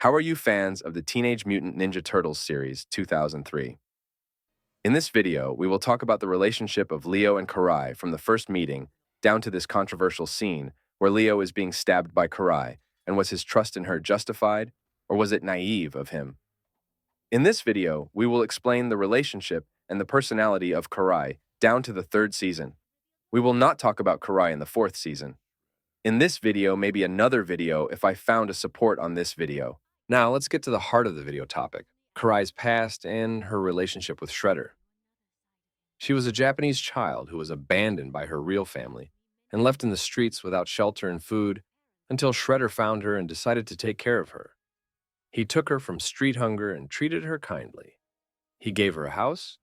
How are you fans of the Teenage Mutant Ninja Turtles series 2003? In this video, we will talk about the relationship of Leo and Karai from the first meeting down to this controversial scene where Leo is being stabbed by Karai, and was his trust in her justified, or was it naive of him? In this video, we will explain the relationship and the personality of Karai down to the third season. We will not talk about Karai in the fourth season. In this video, maybe another video if I found a support on this video. Now, let's get to the heart of the video topic, Karai's past and her relationship with Shredder. She was a Japanese child who was abandoned by her real family and left in the streets without shelter and food until Shredder found her and decided to take care of her. He took her from street hunger and treated her kindly. He gave her a house,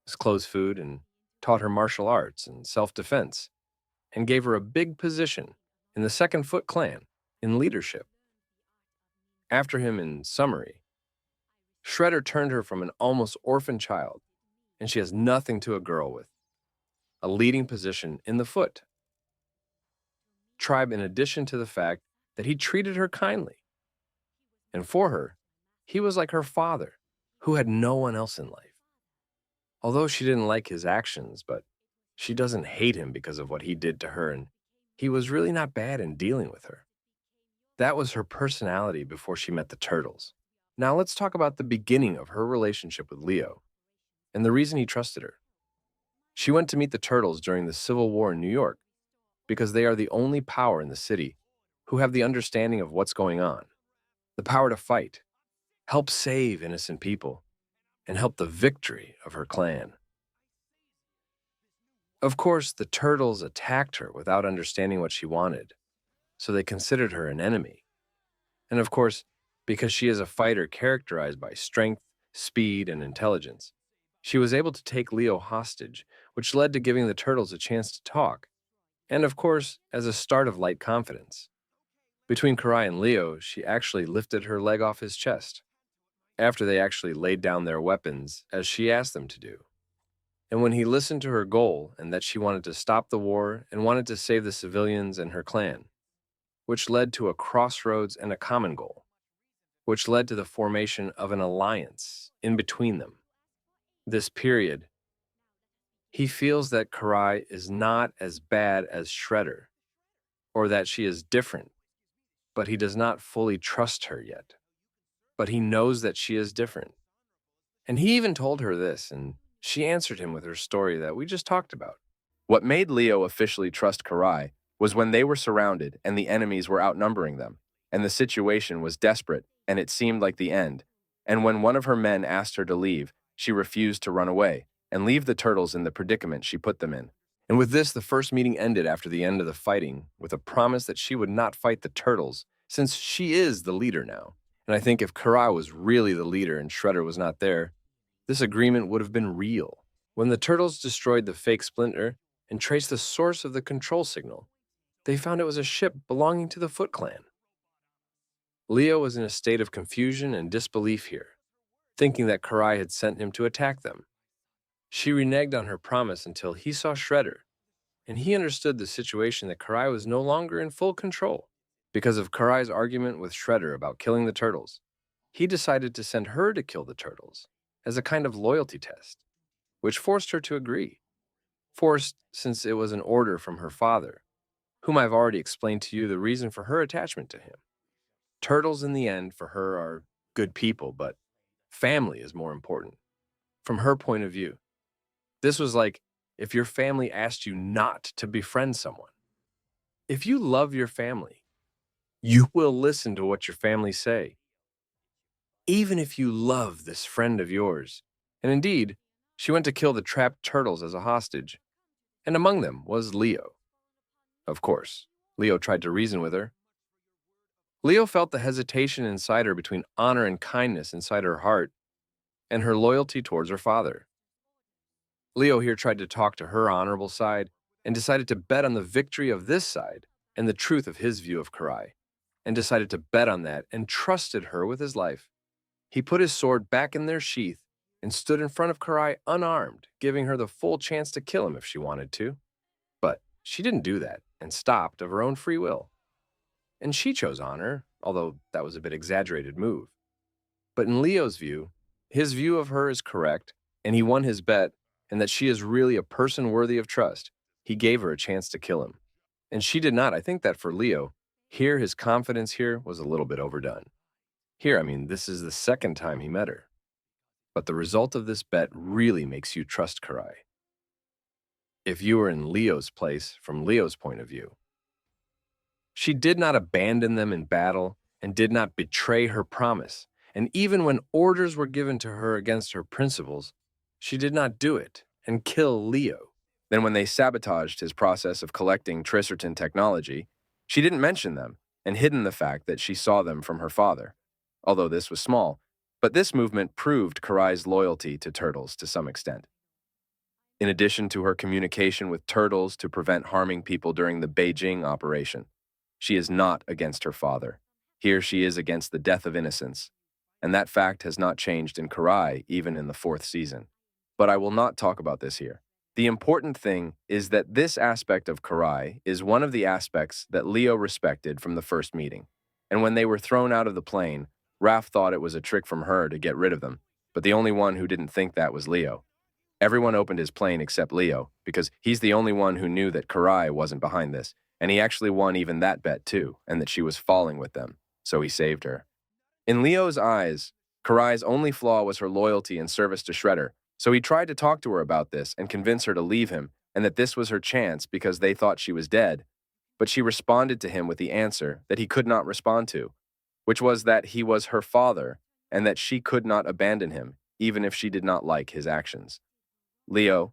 his clothes, food, and taught her martial arts and self-defense, and gave her a big position in the Second Foot Clan in leadership. After him, in summary, Shredder turned her from an almost orphan child, and she has nothing to a girl with, a leading position in the Foot tribe, in addition to the fact that he treated her kindly. And for her, he was like her father, who had no one else in life. Although she didn't like his actions, but she doesn't hate him because of what he did to her, and he was really not bad in dealing with her. That was her personality before she met the Turtles. Now let's talk about the beginning of her relationship with Leo and the reason he trusted her. She went to meet the Turtles during the Civil War in New York because they are the only power in the city who have the understanding of what's going on, the power to fight, help save innocent people, and help the victory of her clan. Of course, the Turtles attacked her without understanding what she wanted, so they considered her an enemy. And of course, because she is a fighter characterized by strength, speed, and intelligence, she was able to take Leo hostage, which led to giving the Turtles a chance to talk, and of course, as a start of light confidence. Between Karai and Leo, she actually lifted her leg off his chest, after they actually laid down their weapons, as she asked them to do. And when he listened to her goal and that she wanted to stop the war and wanted to save the civilians and her clan, which led to a crossroads and a common goal, which led to the formation of an alliance in between them. This period, he feels that Karai is not as bad as Shredder, or that she is different, but he does not fully trust her yet. But he knows that she is different. And he even told her this, and she answered him with her story that we just talked about. What made Leo officially trust Karai was when they were surrounded and the enemies were outnumbering them, and the situation was desperate and it seemed like the end. And when one of her men asked her to leave, she refused to run away and leave the Turtles in the predicament she put them in. And with this, the first meeting ended after the end of the fighting with a promise that she would not fight the Turtles, since she is the leader now. And I think if Karai was really the leader and Shredder was not there, this agreement would have been real. When the Turtles destroyed the fake Splinter and traced the source of the control signal, they found it was a ship belonging to the Foot Clan. Leo was in a state of confusion and disbelief here, thinking that Karai had sent him to attack them. She reneged on her promise until he saw Shredder, and he understood the situation that Karai was no longer in full control. Because of Karai's argument with Shredder about killing the Turtles, he decided to send her to kill the Turtles as a kind of loyalty test, which forced her to agree. Forced since it was an order from her father, whom I've already explained to you the reason for her attachment to him. Turtles in the end for her are good people, but family is more important. From her point of view, this was like if your family asked you not to befriend someone. If you love your family, you will listen to what your family say, even if you love this friend of yours. And indeed, she went to kill the trapped Turtles as a hostage, and among them was Leo. Of course, Leo tried to reason with her. Leo felt the hesitation inside her between honor and kindness inside her heart and her loyalty towards her father. Leo here tried to talk to her honorable side and decided to bet on the victory of this side and the truth of his view of Karai, and decided to bet on that and trusted her with his life. He put his sword back in their sheath and stood in front of Karai unarmed, giving her the full chance to kill him if she wanted to. But she didn't do that and stopped of her own free will. And she chose honor although that was a bit exaggerated move. But in Leo's view, his view of her is correct, and he won his bet, and that she is really a person worthy of trust. He gave her a chance to kill him. And she did not. I think that for Leo, here his confidence here was a little bit overdone. Here, I mean, this is the second time he met her. But the result of this bet really makes you trust Karai. If you were in Leo's place, from Leo's point of view, she did not abandon them in battle and did not betray her promise. And even when orders were given to her against her principles, she did not do it and kill Leo. Then when they sabotaged his process of collecting Treachery technology, she didn't mention them and hidden the fact that she saw them from her father. Although this was small, but this movement proved Karai's loyalty to turtles to some extent. In addition to her communication with turtles to prevent harming people during the Beijing operation, she is not against her father. Here she is against the death of innocents, and that fact has not changed in Karai even in the 4th season. But I will not talk about this here. The important thing is that this aspect of Karai is one of the aspects that Leo respected from the first meeting. And when they were thrown out of the plane, Raph thought it was a trick from her to get rid of them, but the only one who didn't think that was Leo. Everyone opened his plane except Leo, because he's the only one who knew that Karai wasn't behind this, and he actually won even that bet too, and that she was falling with them, so he saved her. In Leo's eyes, Karai's only flaw was her loyalty and service to Shredder, so he tried to talk to her about this and convince her to leave him, and that this was her chance because they thought she was dead. But she responded to him with the answer that he could not respond to, which was that he was her father and that she could not abandon him, even if she did not like his actions. Leo,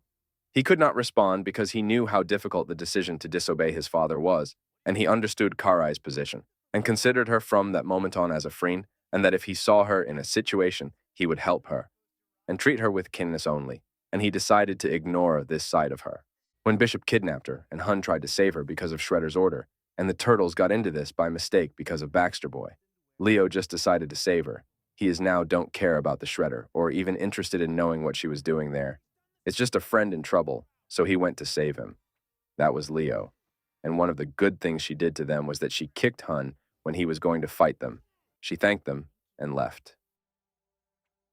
he could not respond because he knew how difficult the decision to disobey his father was, and he understood Karai's position, and considered her from that moment on as a friend, and that if he saw her in a situation, he would help her, and treat her with kindness only, and he decided to ignore this side of her. When Bishop kidnapped her, and Hun tried to save her because of Shredder's order, and the turtles got into this by mistake because of Baxter Boy, Leo just decided to save her. He is now don't care about the Shredder, or even interested in knowing what she was doing there. It's just a friend in trouble, so he went to save him. That was Leo. And one of the good things she did to them was that she kicked Hun when he was going to fight them. She thanked them and left.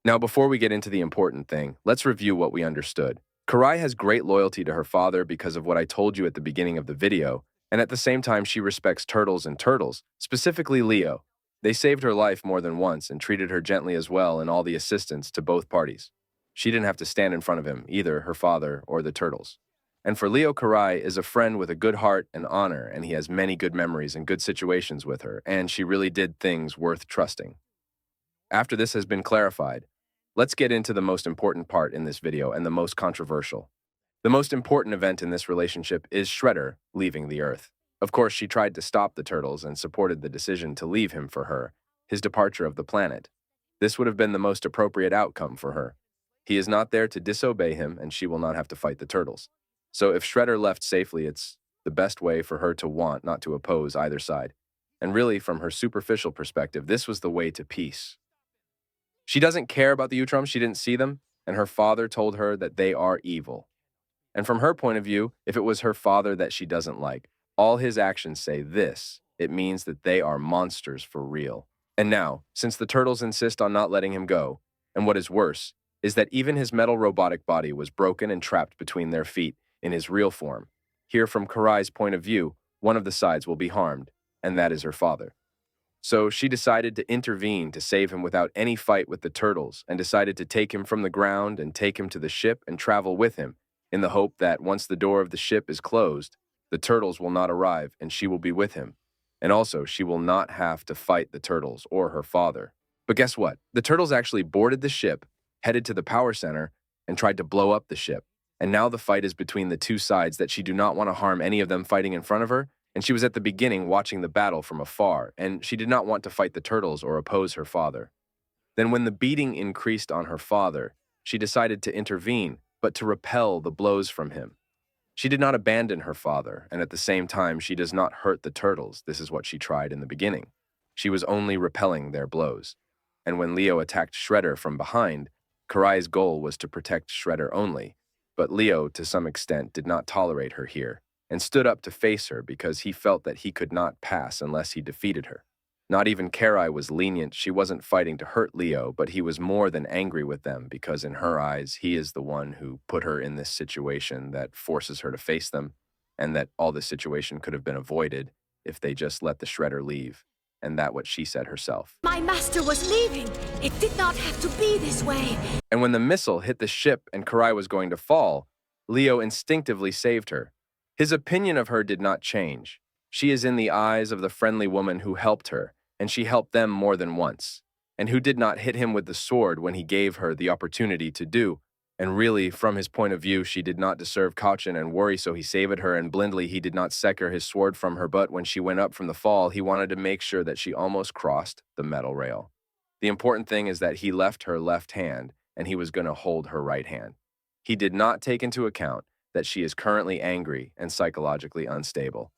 Now, before we get into the important thing, let's review what we understood. Karai has great loyalty to her father because of what I told you at the beginning of the video, and at the same time she respects turtles and turtles, specifically Leo. They saved her life more than once and treated her gently as well in all the assistance to both parties. She didn't have to stand in front of him, either her father or the turtles. And for Leo, Karai is a friend with a good heart and honor, and he has many good memories and good situations with her, and she really did things worth trusting. After this has been clarified, let's get into the most important part in this video and the most controversial. The most important event in this relationship is Shredder leaving the Earth. Of course, she tried to stop the turtles and supported the decision to leave him for her, his departure of the planet. This would have been the most appropriate outcome for her. He is not there to disobey him, and she will not have to fight the turtles. So if Shredder left safely, it's the best way for her to want, not to oppose either side. And really, from her superficial perspective, this was the way to peace. She doesn't care about the Utroms, she didn't see them, and her father told her that they are evil. And from her point of view, if it was her father that she doesn't like, all his actions say this. It means that they are monsters for real. And now, since the turtles insist on not letting him go, and what is worse, is that even his metal robotic body was broken and trapped between their feet in his real form. Here, from Karai's point of view, one of the sides will be harmed, and that is her father. So she decided to intervene to save him without any fight with the turtles, and decided to take him from the ground and take him to the ship and travel with him, in the hope that once the door of the ship is closed, the turtles will not arrive and she will be with him. And also, she will not have to fight the turtles or her father. But guess what? The turtles actually boarded the ship, headed to the power center, and tried to blow up the ship. And now the fight is between the two sides that she do not want to harm any of them fighting in front of her, and she was at the beginning watching the battle from afar, and she did not want to fight the turtles or oppose her father. Then when the beating increased on her father, she decided to intervene, but to repel the blows from him. She did not abandon her father, and at the same time she does not hurt the turtles. This is what she tried in the beginning. She was only repelling their blows. And when Leo attacked Shredder from behind, Karai's goal was to protect Shredder only, but Leo, to some extent, did not tolerate her here, and stood up to face her because he felt that he could not pass unless he defeated her. Not even Karai was lenient. She wasn't fighting to hurt Leo, but he was more than angry with them because in her eyes, he is the one who put her in this situation that forces her to face them, and that all this situation could have been avoided if they just let the Shredder leave. And that what she said herself. My master was leaving. It did not have to be this way. And when the missile hit the ship and Karai was going to fall, Leo instinctively saved her. His opinion of her did not change. She is in the eyes of the friendly woman who helped her, and she helped them more than once, and who did not hit him with the sword when he gave her the opportunity to do. And really, from his point of view, she did not deserve caution and worry, so he saved her, and blindly he did not sever his sword from her, but when she went up from the fall, he wanted to make sure that she almost crossed the metal rail. The important thing is that he left her left hand, and he was going to hold her right hand. He did not take into account that she is currently angry and psychologically unstable.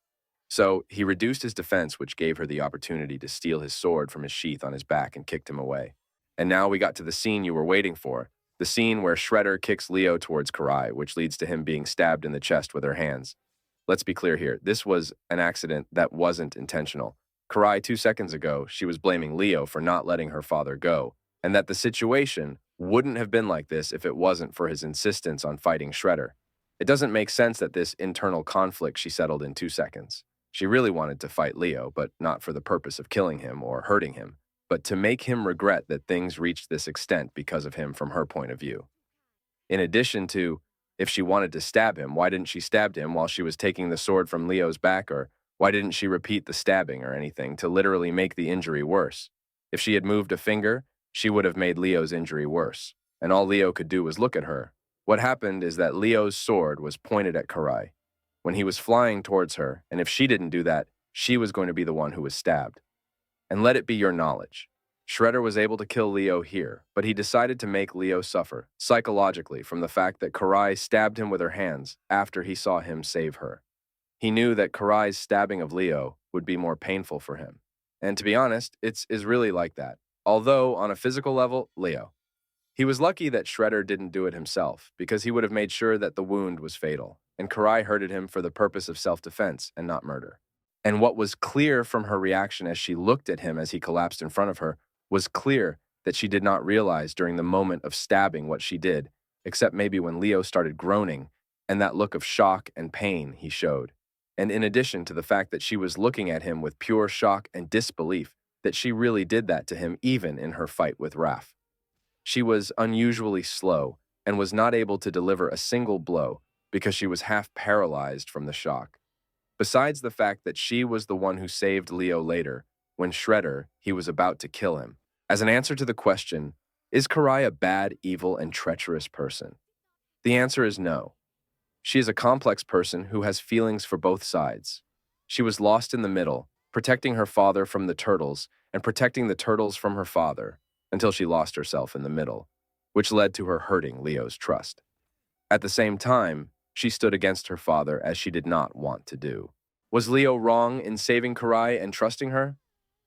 So he reduced his defense, which gave her the opportunity to steal his sword from his sheath on his back and kicked him away. And now we got to the scene you were waiting for, the scene where Shredder kicks Leo towards Karai, which leads to him being stabbed in the chest with her hands. Let's be clear here, this was an accident that wasn't intentional. Karai, 2 seconds ago, she was blaming Leo for not letting her father go, and that the situation wouldn't have been like this if it wasn't for his insistence on fighting Shredder. It doesn't make sense that this internal conflict she settled in 2 seconds. She really wanted to fight Leo, but not for the purpose of killing him or hurting him, but to make him regret that things reached this extent because of him from her point of view. In addition to, if she wanted to stab him, why didn't she stab him while she was taking the sword from Leo's back, or why didn't she repeat the stabbing or anything to literally make the injury worse? If she had moved a finger, she would have made Leo's injury worse, and all Leo could do was look at her. What happened is that Leo's sword was pointed at Karai when he was flying towards her, and if she didn't do that, she was going to be the one who was stabbed. And let it be your knowledge, Shredder was able to kill Leo here, but he decided to make Leo suffer, psychologically, from the fact that Karai stabbed him with her hands after he saw him save her. He knew that Karai's stabbing of Leo would be more painful for him. And to be honest, it is really like that. Although, on a physical level, Leo. He was lucky that Shredder didn't do it himself, because he would have made sure that the wound was fatal, and Karai hurted him for the purpose of self-defense and not murder. And what was clear from her reaction as she looked at him as he collapsed in front of her was clear that she did not realize during the moment of stabbing what she did, except maybe when Leo started groaning and that look of shock and pain he showed. And in addition to the fact that she was looking at him with pure shock and disbelief that she really did that to him even in her fight with Raph. She was unusually slow and was not able to deliver a single blow because she was half paralyzed from the shock. Besides the fact that she was the one who saved Leo later, when Shredder, he was about to kill him. As an answer to the question, is Karai a bad, evil, and treacherous person? The answer is no. She is a complex person who has feelings for both sides. She was lost in the middle, protecting her father from the turtles and protecting the turtles from her father, until she lost herself in the middle, which led to her hurting Leo's trust. At the same time, she stood against her father as she did not want to do. Was Leo wrong in saving Karai and trusting her?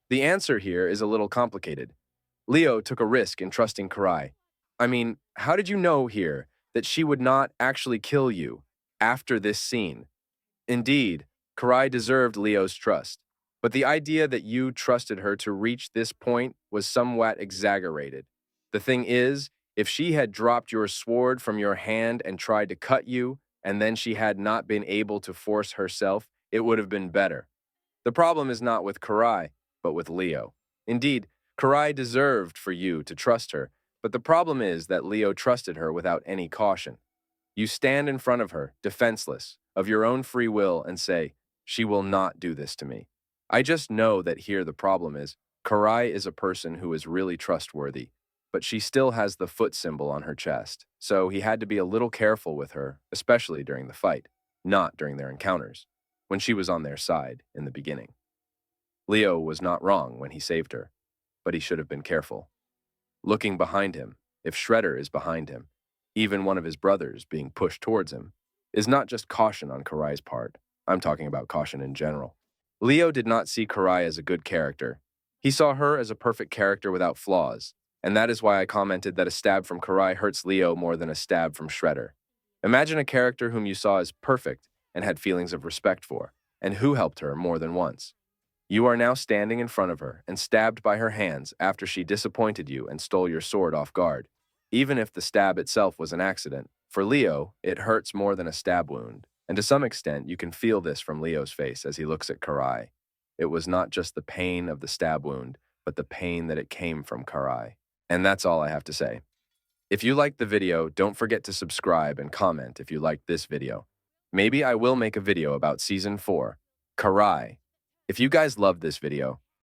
The answer here is a little complicated. Leo took a risk in trusting Karai. I mean, how did you know here that she would not actually kill you after this scene? Indeed, Karai deserved Leo's trust, but the idea that you trusted her to reach this point was somewhat exaggerated. The thing is, if she had dropped your sword from your hand and tried to cut you, and then she had not been able to force herself, it would have been better. The problem is not with Karai, but with Leo. Indeed, Karai deserved for you to trust her, but the problem is that Leo trusted her without any caution. You stand in front of her, defenseless, of your own free will, and say, "She will not do this to me." I just know that here the problem is, Karai is a person who is really trustworthy, but she still has the foot symbol on her chest, so he had to be a little careful with her, especially during the fight, not during their encounters, when she was on their side in the beginning. Leo was not wrong when he saved her, but he should have been careful. Looking behind him, if Shredder is behind him, even one of his brothers being pushed towards him, is not just caution on Karai's part. I'm talking about caution in general. Leo did not see Karai as a good character. He saw her as a perfect character without flaws, and that is why I commented that a stab from Karai hurts Leo more than a stab from Shredder. Imagine a character whom you saw as perfect and had feelings of respect for, and who helped her more than once. You are now standing in front of her and stabbed by her hands after she disappointed you and stole your sword off guard. Even if the stab itself was an accident, for Leo, it hurts more than a stab wound. And to some extent, you can feel this from Leo's face as he looks at Karai. It was not just the pain of the stab wound, but the pain that it came from Karai. And that's all I have to say. If you liked the video, don't forget to subscribe and comment if you liked this video. Maybe I will make a video about Season 4, Karai. If you guys loved this video,